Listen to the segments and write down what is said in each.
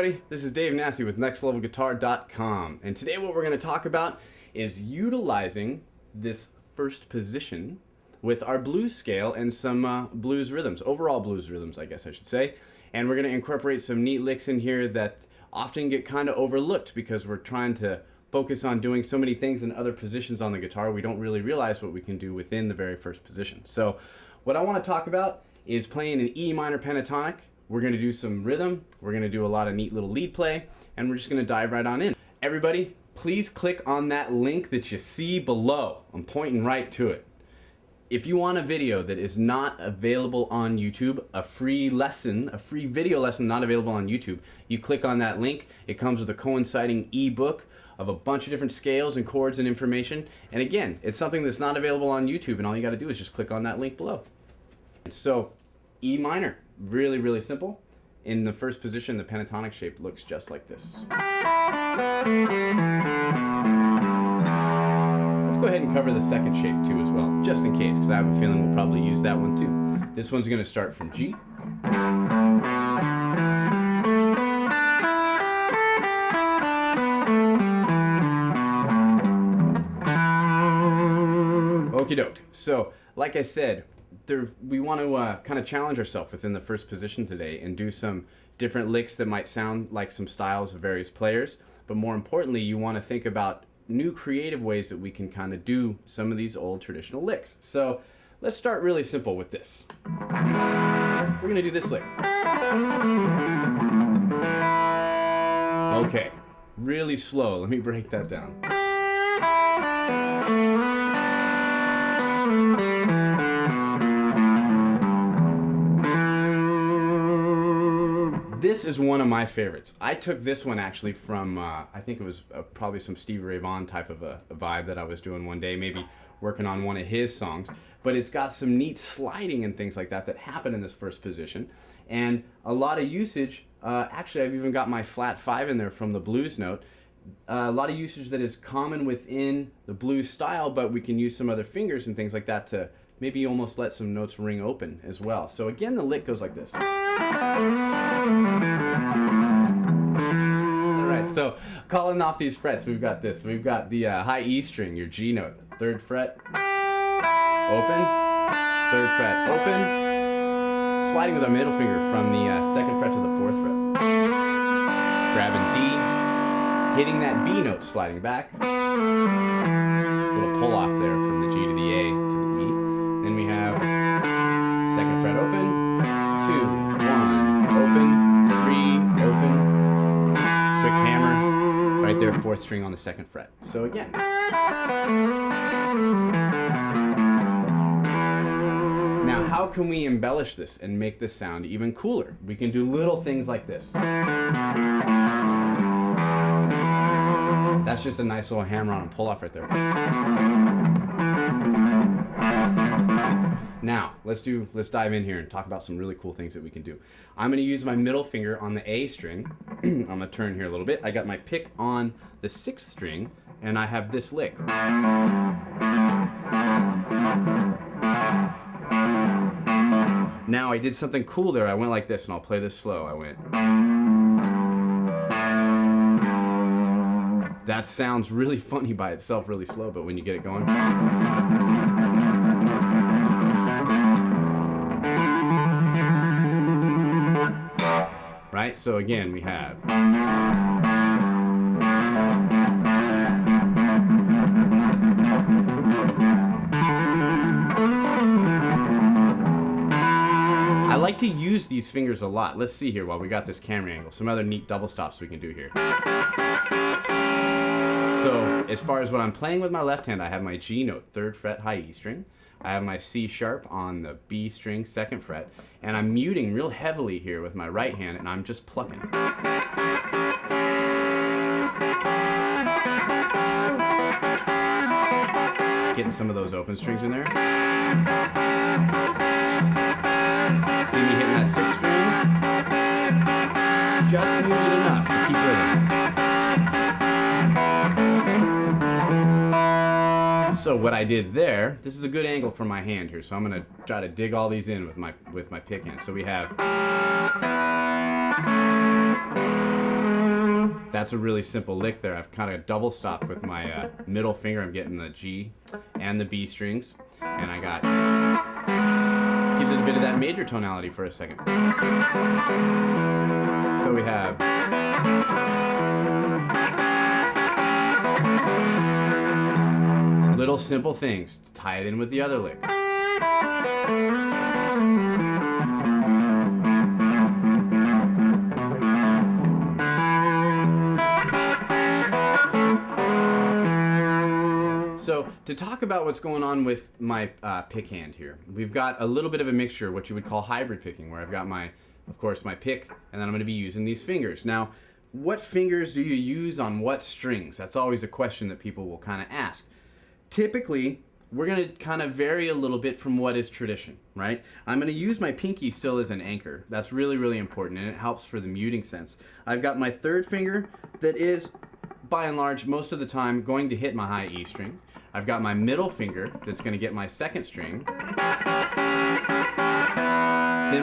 everybody, this is Dave Nasty with NextLevelGuitar.com, and today what we're going to talk about is utilizing this first position with our blues scale and some blues rhythms, overall blues rhythms I guess I should say, and we're going to incorporate some neat licks in here that often get kind of overlooked because we're trying to focus on doing so many things in other positions on the guitar we don't really realize what we can do within the very first position. So what I want to talk about is playing an E minor pentatonic. We're going to do some rhythm, we're going to do a lot of neat little lead play, and we're just going to dive right on in. Everybody, please click on that link that you see below. I'm pointing right to it. If you want a video that is not available on YouTube, a free lesson, a free video lesson not available on YouTube, you click on that link. It comes with a coinciding ebook of a bunch of different scales and chords and information. And again, it's something that's not available on YouTube, and all you got to do is just click on that link below. So, E minor. Really, really simple. In the first position, the pentatonic shape looks just like this. Let's go ahead and cover the second shape too as well, just in case, because I have a feeling we'll probably use that one too. This one's going to start from G. Okie doke. So, like I said, we want to kind of challenge ourselves within the first position today and do some different licks that might sound like some styles of various players, but more importantly you want to think about new creative ways that we can kind of do some of these old traditional licks. So let's start really simple with this. We're going to do this lick. Okay, really slow. Let me break that down. This is one of my favorites. I took this one actually from, I think it was probably some Stevie Ray Vaughan type of a vibe that I was doing one day, maybe working on one of his songs. But it's got some neat sliding and things like that that happen in this first position. And a lot of usage, actually I've even got my flat 5 in there from the blues note. A lot of usage that is common within the blues style, but we can use some other fingers and things like that to maybe almost let some notes ring open as well. So again, the lick goes like this. Alright, so calling off these frets, we've got this. We've got the high E string, your G note, 3rd fret, open, 3rd fret, open, sliding with our middle finger from the 2nd fret to the 4th fret, grabbing D, hitting that B note, sliding back, little pull off there from the G to the A to the E. Then we have 2nd fret open, 2, 1, open, 3, open, quick hammer, right there, 4th string on the 2nd fret. So again. Now how can we embellish this and make this sound even cooler? We can do little things like this. That's just a nice little hammer on and pull off right there. Now, let's dive in here and talk about some really cool things that we can do. I'm going to use my middle finger on the A string. I'm going to turn here a little bit. I got my pick on the 6th string, and I have this lick. Now, I did something cool there. I went like this, and I'll play this slow. I went. That sounds really funny by itself, really slow, but when you get it going. Right? So again, we have. I like to use these fingers a lot. Let's see here while we got this camera angle. Some other neat double stops we can do here. So, as far as what I'm playing with my left hand, I have my G note, 3rd fret, high E string. I have my C sharp on the B string, 2nd fret. And I'm muting real heavily here with my right hand, and I'm just plucking. Getting some of those open strings in there. See me hitting that 6th string? Just muted enough to keep rhythm. So what I did there, this is a good angle for my hand here, so I'm going to try to dig all these in with my pick hand. So we have That's a really simple lick there. I've kind of double stopped with my middle finger. I'm getting the G and the B strings. And I got, gives it a bit of that major tonality for a second. So we have, little simple things to tie it in with the other lick. So to talk about what's going on with my pick hand here, we've got a little bit of a mixture, what you would call hybrid picking, where I've got my, of course, my pick, and then I'm going to be using these fingers. Now, what fingers do you use on what strings? That's always a question that people will kind of ask. Typically, we're going to kind of vary a little bit from what is tradition, right? I'm going to use my pinky still as an anchor. That's really, really important, and it helps for the muting sense. I've got my third finger that is, by and large, most of the time going to hit my high E string. I've got my middle finger that's going to get my second string. Then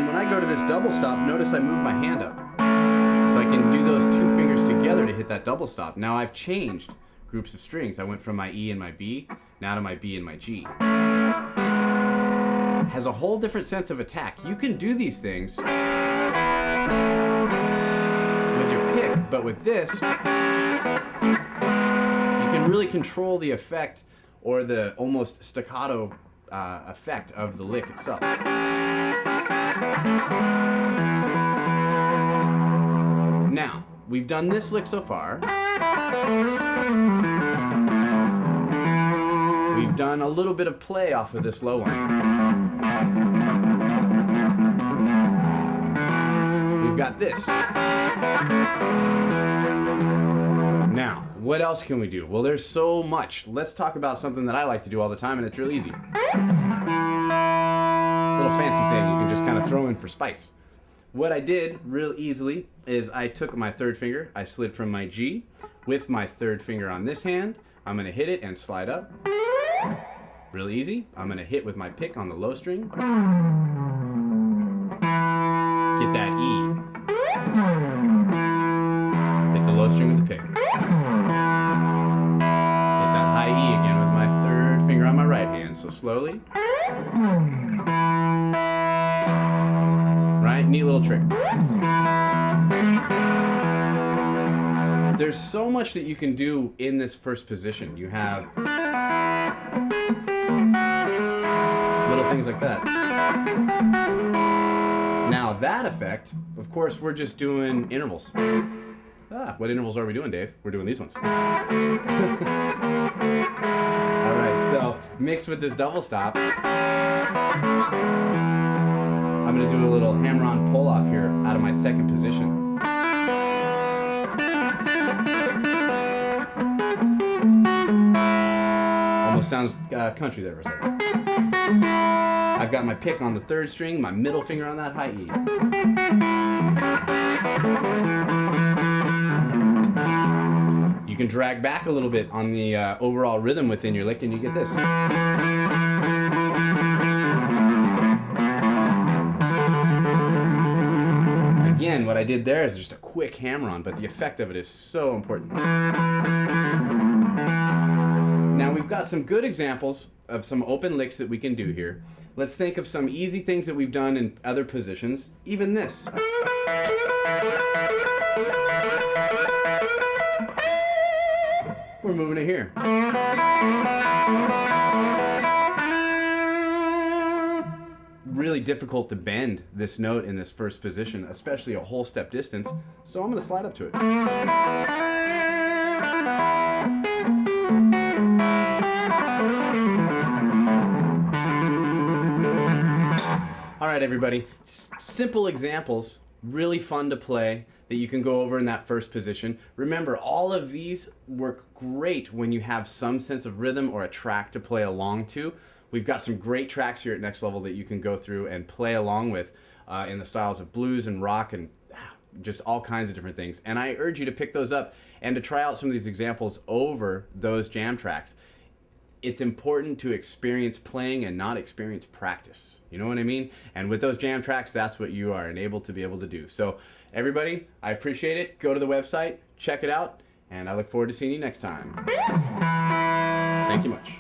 when I go to this double stop, notice I move my hand up. So I can do those two fingers together to hit that double stop. Now I've changed groups of strings. I went from my E and my B, now to my B and my G. Has a whole different sense of attack. You can do these things with your pick, but with this, you can really control the effect or the almost staccato effect of the lick itself. Now, we've done this lick so far. We've done a little bit of play off of this low one. We've got this. Now, what else can we do? Well, there's so much. Let's talk about something that I like to do all the time, and it's real easy. Little fancy thing you can just kind of throw in for spice. What I did real easily is I took my third finger, I slid from my G with my third finger on this hand. I'm going to hit it and slide up. Real easy. I'm going to hit with my pick on the low string. Get that E. Hit the low string with the pick. Hit that high E again with my third finger on my right hand. So slowly. Right? Neat little trick. There's so much that you can do in this first position. You have little things like that. Now that effect, of course, we're just doing intervals. What intervals are we doing, Dave? We're doing these ones. All right, so mixed with this double stop, I'm going to do a little hammer-on pull-off here out of my second position. Almost sounds country there for a second. I've got my pick on the third string, my middle finger on that high E. You can drag back a little bit on the overall rhythm within your lick, and you get this. Again, what I did there is just a quick hammer-on, but the effect of it is so important. Now we've got some good examples of some open licks that we can do here. Let's think of some easy things that we've done in other positions. Even this. We're moving it here. Really difficult to bend this note in this first position, especially a whole step distance, so I'm going to slide up to it. Alright everybody, simple examples, really fun to play, that you can go over in that first position. Remember, all of these work great when you have some sense of rhythm or a track to play along to. We've got some great tracks here at Next Level that you can go through and play along with in the styles of blues and rock and just all kinds of different things. And I urge you to pick those up and to try out some of these examples over those jam tracks. It's important to experience playing and not experience practice. You know what I mean? And with those jam tracks, that's what you are enabled to be able to do. So everybody, I appreciate it. Go to the website, check it out, and I look forward to seeing you next time. Thank you much.